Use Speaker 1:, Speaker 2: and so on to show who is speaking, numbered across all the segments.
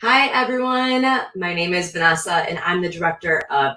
Speaker 1: Hi, everyone. My name is Vanessa, and I'm the Director of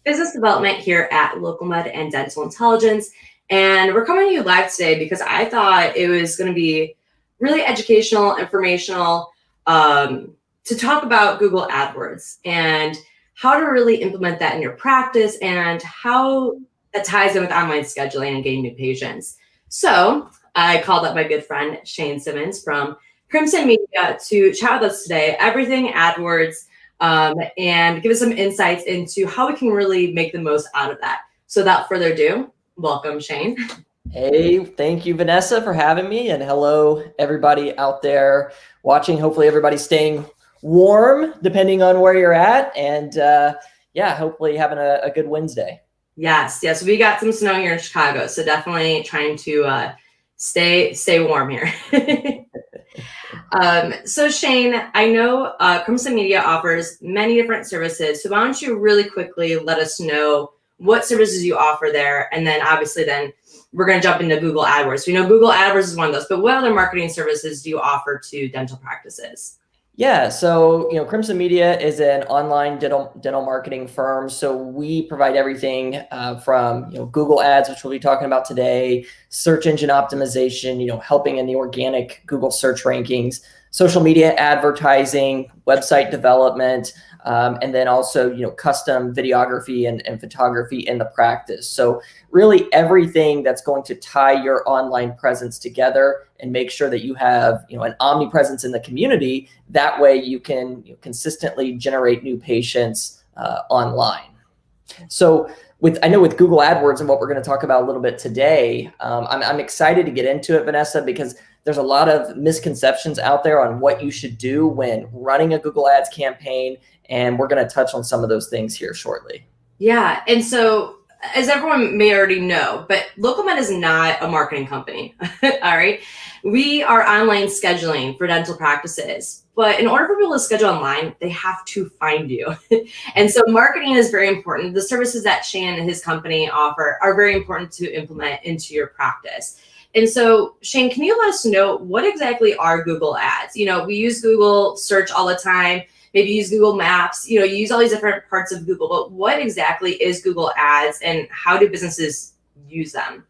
Speaker 1: Business Development here at Local Med and Dental Intelligence. And we're coming to you live today because I thought it was going to be really educational, informational to talk about Google AdWords and how to really implement that in your practice and how that ties in with online scheduling and getting new patients. So I called up my good friend, Shane Simmons from Crimson Media to chat with us today, everything AdWords, and give us some insights into how we can really make the most out of that. So without further ado, welcome, Shane.
Speaker 2: Hey, thank you, Vanessa, for having me. And hello, everybody out there watching. Hopefully everybody's staying warm, depending on where you're at. And hopefully having a good Wednesday.
Speaker 1: Yes. We got some snow here in Chicago, so definitely trying to stay warm here. So Shane, I know Crimson Media offers many different services. So why don't you really quickly let us know what services you offer there, and then obviously then we're going to jump into Google AdWords. We know Google AdWords is one of those, but what other marketing services do you offer to dental practices?
Speaker 2: Yeah, so Crimson Media is an online dental marketing firm. So we provide everything from Google Ads, which we'll be talking about today, search engine optimization, helping in the organic Google search rankings, social media advertising, website development, and then also custom videography and photography in the practice. So really everything that's going to tie your online presence together and make sure that you have an omnipresence in the community. That way you can consistently generate new patients online. So I know with Google AdWords and what we're going to talk about a little bit today, I'm excited to get into it, Vanessa, because there's a lot of misconceptions out there on what you should do when running a Google Ads campaign. And we're going to touch on some of those things here shortly.
Speaker 1: Yeah. And so as everyone may already know, but Local Med is not a marketing company. All right. We are online scheduling for dental practices. But in order for people to schedule online, they have to find you. And so marketing is very important. The services that Shane and his company offer are very important to implement into your practice. And so, Shane, can you let us know what exactly are Google Ads? We use Google search all the time. Maybe use Google Maps, you use all these different parts of Google, but what exactly is Google Ads and how do businesses use them?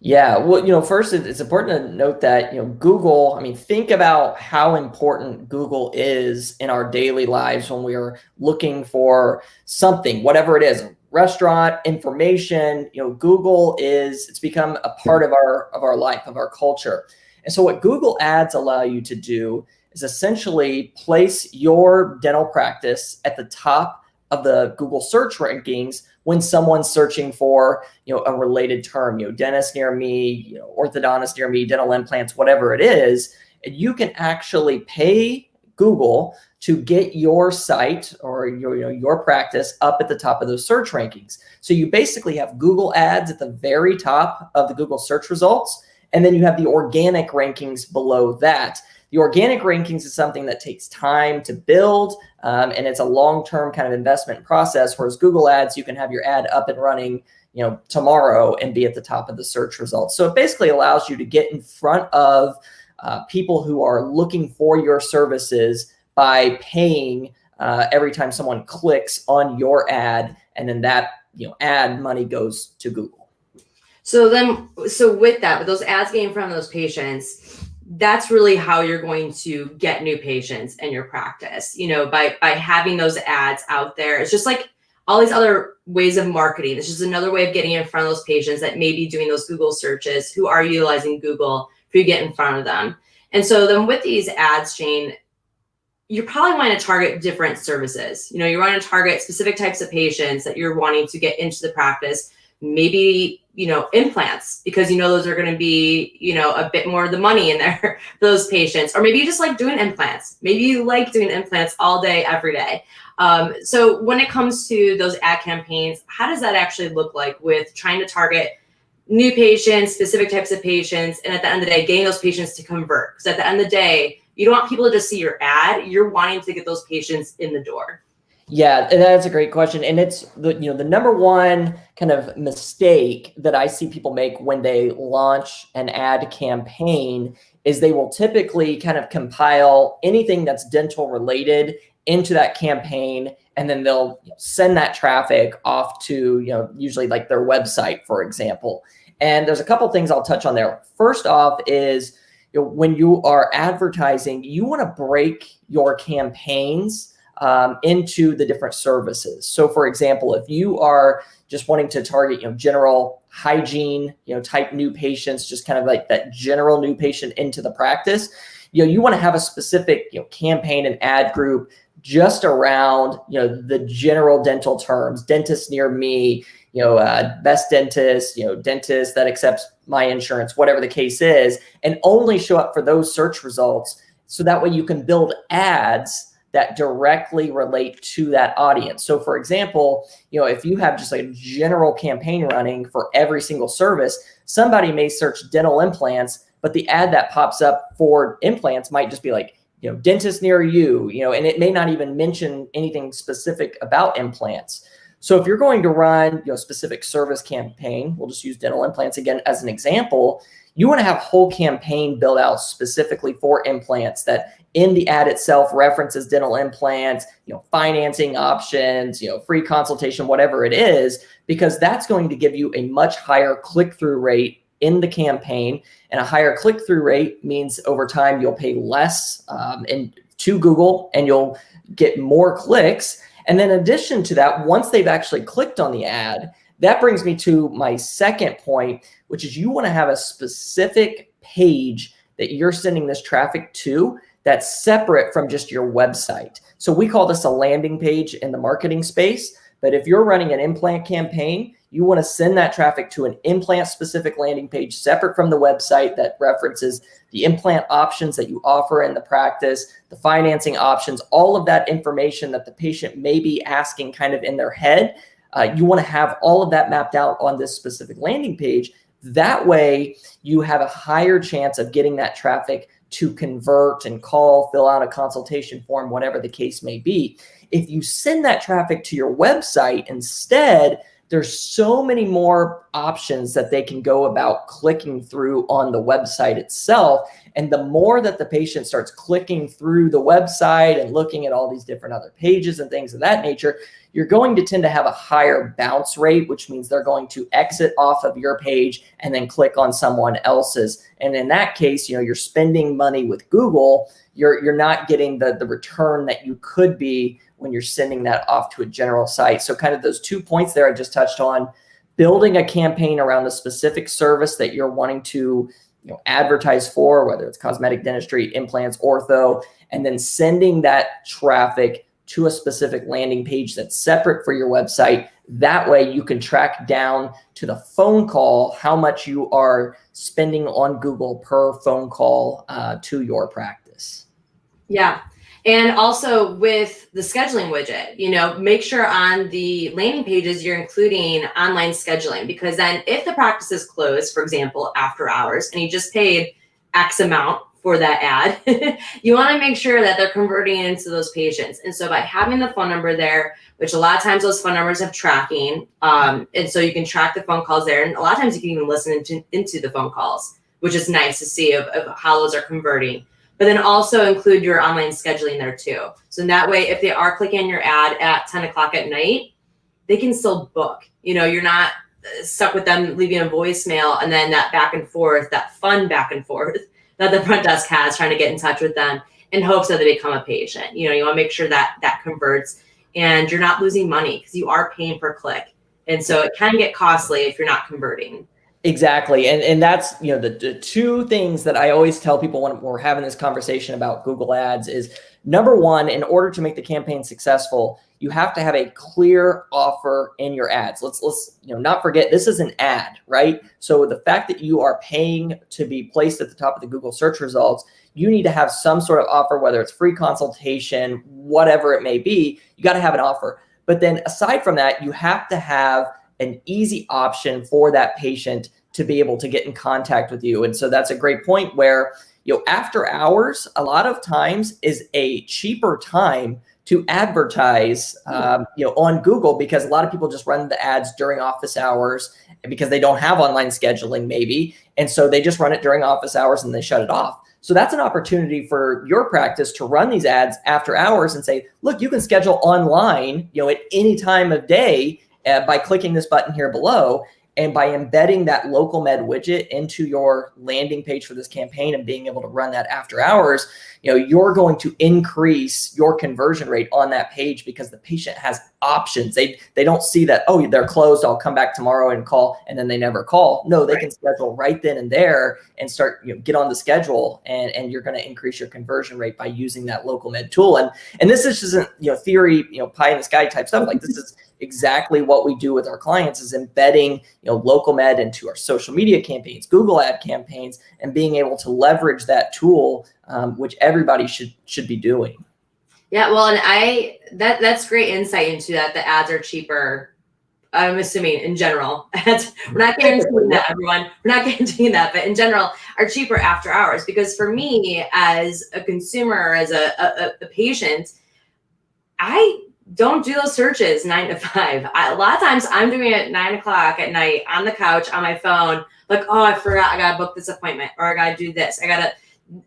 Speaker 2: Yeah, well, first it's important to note that, Google, think about how important Google is in our daily lives when we are looking for something, whatever it is, a restaurant, information, it's become a part of our life, of our culture. And so what Google Ads allow you to do is essentially place your dental practice at the top of the Google search rankings when someone's searching for, a related term, dentist near me, orthodontist near me, dental implants, whatever it is. And you can actually pay Google to get your site or your practice up at the top of those search rankings. So you basically have Google Ads at the very top of the Google search results, and then you have the organic rankings below that. The organic rankings is something that takes time to build, and it's a long-term kind of investment process, whereas Google Ads, you can have your ad up and running tomorrow and be at the top of the search results. So it basically allows you to get in front of people who are looking for your services by paying every time someone clicks on your ad, and then that ad money goes to Google.
Speaker 1: So with those ads getting in front of those patients, that's really how you're going to get new patients in your practice, by having those ads out there. It's just like all these other ways of marketing. It's just another way of getting in front of those patients that may be doing those Google searches, who are utilizing Google for you to get in front of them. And so then with these ads, Shane, you probably want to target different services. You want to target specific types of patients that you're wanting to get into the practice. Maybe, implants, because those are going to be, a bit more of the money in there for those patients. Or maybe you just like doing implants. Maybe you like doing implants all day, every day. So when it comes to those ad campaigns, how does that actually look like with trying to target new patients, specific types of patients, and at the end of the day, getting those patients to convert? Because at the end of the day, you don't want people to just see your ad. You're wanting to get those patients in the door.
Speaker 2: Yeah, and that's a great question. And it's the number one kind of mistake that I see people make when they launch an ad campaign is they will typically kind of compile anything that's dental related into that campaign, and then they'll send that traffic off to, usually like their website, for example. And there's a couple things I'll touch on there. First off is, when you are advertising, you want to break your campaigns into the different services. So for example, if you are just wanting to target, general hygiene, type new patients, just kind of like that general new patient into the practice, you want to have a specific, campaign and ad group just around, the general dental terms, dentist near me, best dentist, dentist that accepts my insurance, whatever the case is, and only show up for those search results. So that way you can build ads that directly relate to that audience. So for example, if you have just like a general campaign running for every single service, somebody may search dental implants, but the ad that pops up for implants might just be like, dentist near you, and it may not even mention anything specific about implants. So if you're going to run, a specific service campaign, we'll just use dental implants again as an example, you want to have whole campaign built out specifically for implants that in the ad itself references dental implants, financing options, free consultation, whatever it is, because that's going to give you a much higher click-through rate in the campaign. And a higher click-through rate means over time you'll pay less to Google and you'll get more clicks. And then in addition to that, once they've actually clicked on the ad, that brings me to my second point, which is you want to have a specific page that you're sending this traffic to that's separate from just your website. So we call this a landing page in the marketing space. But if you're running an implant campaign, you want to send that traffic to an implant specific landing page separate from the website that references the implant options that you offer in the practice, the financing options, all of that information that the patient may be asking kind of in their head. You want to have all of that mapped out on this specific landing page. That way you have a higher chance of getting that traffic to convert and call, fill out a consultation form, whatever the case may be. If you send that traffic to your website instead, there's so many more options that they can go about clicking through on the website itself. And the more that the patient starts clicking through the website and looking at all these different other pages and things of that nature, you're going to tend to have a higher bounce rate, which means they're going to exit off of your page and then click on someone else's. And in that case, you're spending money with Google. You're not getting the return that you could be when you're sending that off to a general site. So kind of those 2 points there I just touched on, building a campaign around the specific service that you're wanting to advertise for, whether it's cosmetic dentistry, implants, ortho, and then sending that traffic to a specific landing page that's separate for your website. That way you can track down to the phone call how much you are spending on Google per phone call to your practice.
Speaker 1: Yeah. And also with the scheduling widget, make sure on the landing pages you're including online scheduling, because then if the practice is closed, for example, after hours, and you just paid X amount for that ad, you want to make sure that they're converting into those patients. And so by having the phone number there, which a lot of times those phone numbers have tracking, and so you can track the phone calls there. And a lot of times you can even listen into the phone calls, which is nice to see of how those are converting. But then also include your online scheduling there too. So in that way, if they are clicking your ad at 10 o'clock at night, they can still book. You're not stuck with them leaving a voicemail and then that back and forth, that fun back and forth that the front desk has trying to get in touch with them in hopes that they become a patient. You want to make sure that that converts and you're not losing money because you are paying per click. And so it can get costly if you're not converting.
Speaker 2: Exactly. And that's, the two things that I always tell people when we're having this conversation about Google Ads is, number one, in order to make the campaign successful, you have to have a clear offer in your ads. Let's not forget, this is an ad, right? So the fact that you are paying to be placed at the top of the Google search results, you need to have some sort of offer, whether it's free consultation, whatever it may be, you got to have an offer. But then aside from that, you have to have an easy option for that patient to be able to get in contact with you. And so that's a great point where, after hours, a lot of times is a cheaper time to advertise, on Google, because a lot of people just run the ads during office hours because they don't have online scheduling maybe. And so they just run it during office hours and they shut it off. So that's an opportunity for your practice to run these ads after hours and say, look, you can schedule online, at any time of day by clicking this button here below. And by embedding that local med widget into your landing page for this campaign and being able to run that after hours, you're going to increase your conversion rate on that page because the patient has options. They don't see that, oh, they're closed, I'll come back tomorrow and call, and then they never call. No, they can schedule right then and there and start, get on the schedule, and you're going to increase your conversion rate by using that local med tool. And this isn't, theory, pie in the sky type stuff. Like, this is exactly what we do with our clients, is embedding, local med into our social media campaigns, Google ad campaigns, and being able to leverage that tool, which everybody should be doing.
Speaker 1: Yeah, well, and that's great insight into that. The ads are cheaper, I'm assuming, in general. We're not guaranteeing that, everyone. We're not guaranteeing that, but in general, are cheaper after hours. Because for me, as a consumer, as a patient, I don't do those searches 9 to 5. A lot of times I'm doing it at 9 o'clock at night on the couch on my phone. Like, oh, I forgot, I gotta book this appointment, or I gotta do this.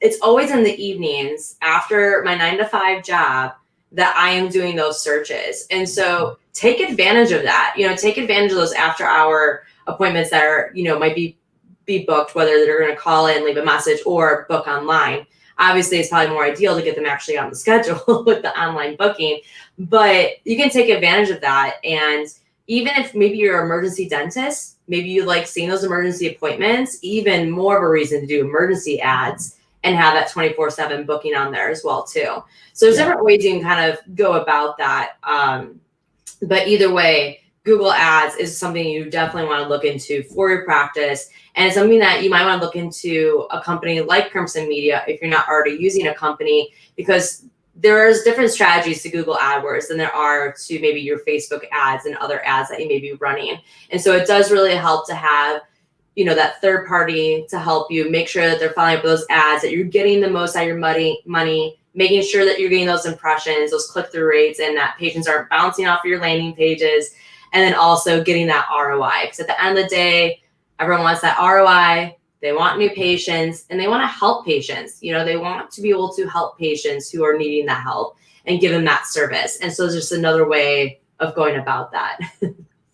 Speaker 1: It's always in the evenings after my 9 to 5 job that I am doing those searches. And so take advantage of that. Take advantage of those after hour appointments that are, might be booked, whether they're going to call in, leave a message, or book online. Obviously, it's probably more ideal to get them actually on the schedule with the online booking, but you can take advantage of that. And even if maybe you're an emergency dentist, maybe you like seeing those emergency appointments, even more of a reason to do emergency ads and have that 24/7 booking on there as well too. So there's different ways you can kind of go about that. But either way, Google Ads is something you definitely want to look into for your practice. And it's something that you might want to look into a company like Crimson Media if you're not already using a company, because there's different strategies to Google AdWords than there are to maybe your Facebook ads and other ads that you may be running. And so it does really help to have, that third party to help you make sure that they're following up with those ads, that you're getting the most out of your money, making sure that you're getting those impressions, those click-through rates, and that patients aren't bouncing off of your landing pages. And then also getting that ROI, because at the end of the day, everyone wants that ROI. They want new patients, and they want to help patients. They want to be able to help patients who are needing that help and give them that service. And so it's just another way of going about that.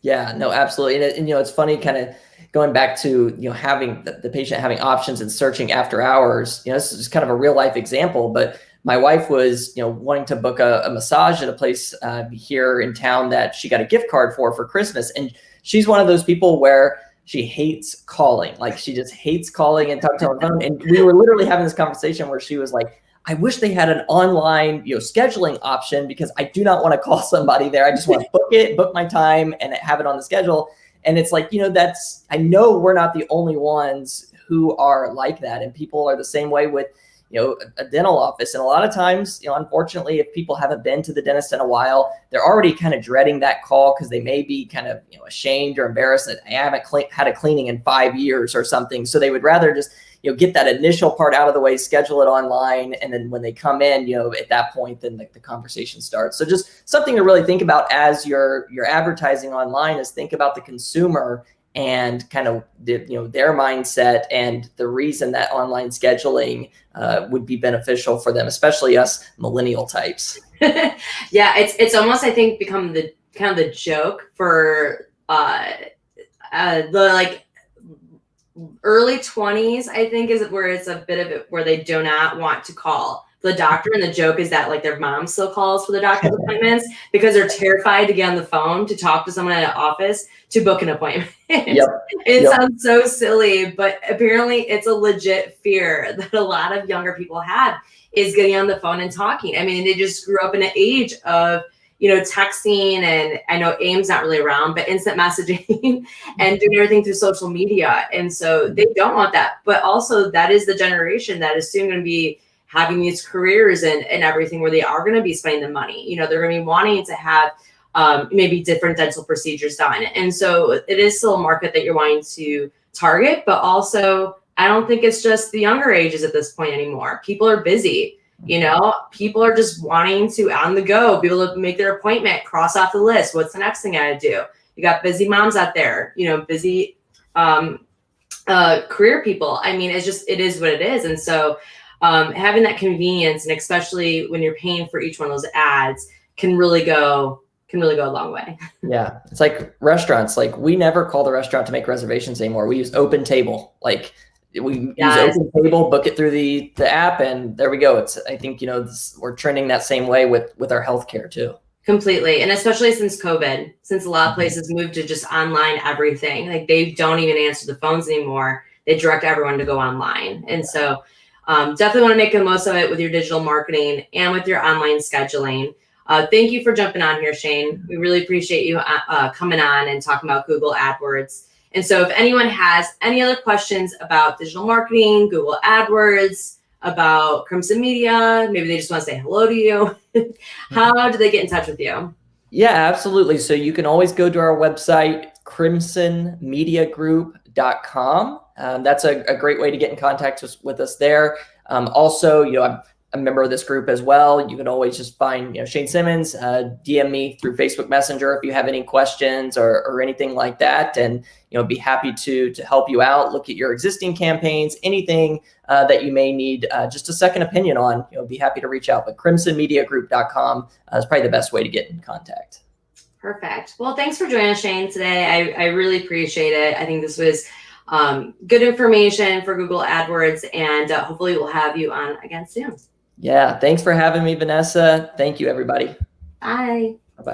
Speaker 1: Yeah,
Speaker 2: no, absolutely. And it's funny, kind of going back to, having the patient having options and searching after hours. This is kind of a real life example, but my wife was, wanting to book a massage at a place here in town that she got a gift card for Christmas. And she's one of those people where she hates calling. Like, she just hates calling and talking to her phone. And we were literally having this conversation where she was like, I wish they had an online, scheduling option, because I do not want to call somebody there. I just want to book my time and have it on the schedule. And it's like, I know we're not the only ones who are like that. And people are the same way with, a dental office. And a lot of times, unfortunately, if people haven't been to the dentist in a while, they're already kind of dreading that call because they may be kind of, ashamed or embarrassed that I haven't had a cleaning in 5 years or something. So they would rather just, get that initial part out of the way, schedule it online. And then when they come in, at that point, then the conversation starts. So just something to really think about as you're advertising online is think about the consumer and kind of their mindset and the reason that online scheduling would be beneficial for them, especially us millennial types.
Speaker 1: Yeah, it's almost, I think, become the kind of the joke for the early 20s, I think, is where it's a bit of it where they do not want to call the doctor. And the joke is that their mom still calls for the doctor's appointments because they're terrified to get on the phone to talk to someone in an office to book an appointment. It sounds so silly, but apparently it's a legit fear that a lot of younger people have, is getting on the phone and talking. I mean, they just grew up in an age of, texting, and I know AIM's not really around, but instant messaging and doing everything through social media. And so they don't want that. But also, that is the generation that is soon going to be having these careers and everything where they are going to be spending the money. They're going to be wanting to have maybe different dental procedures done. And so it is still a market that you're wanting to target, but also I don't think it's just the younger ages at this point anymore. People are busy. You know, people are just wanting to on the go, be able to make their appointment, cross off the list. What's the next thing I gotta do? You got busy moms out there, you know, busy career people. I mean, it is what it is. And so having that convenience, and especially when you're paying for each one of those ads, can really go a long way.
Speaker 2: Yeah. It's like restaurants. Like, we never call the restaurant to make reservations anymore. We use Open Table. Like, we use Open Table, book it through the app, and there we go. I think, you know, we're trending that same way with our healthcare too.
Speaker 1: Completely. And especially since COVID, since a lot of places moved to just online everything, like they don't even answer the phones anymore. They direct everyone to go online. And so definitely want to make the most of it with your digital marketing and with your online scheduling. Thank you for jumping on here, Shane. We really appreciate you coming on and talking about Google AdWords. And so if anyone has any other questions about digital marketing, Google AdWords, about Crimson Media, maybe they just want to say hello to you, how do they get in touch with you?
Speaker 2: Yeah, absolutely. So you can always go to our website, crimsonmediagroup.com. That's a great way to get in contact with us there. Also, you know, I'm a member of this group as well. You can always just find, you know, Shane Simmons, DM me through Facebook Messenger if you have any questions or anything like that. And, you know, be happy to help you out, look at your existing campaigns, anything that you may need just a second opinion on, you know, be happy to reach out. But crimsonmediagroup.com is probably the best way to get in contact.
Speaker 1: Perfect. Well, thanks for joining us, Shane, today. I really appreciate it. I think this was good information for Google AdWords, and hopefully we'll have you on again soon.
Speaker 2: Yeah. Thanks for having me, Vanessa. Thank you, everybody.
Speaker 1: Bye.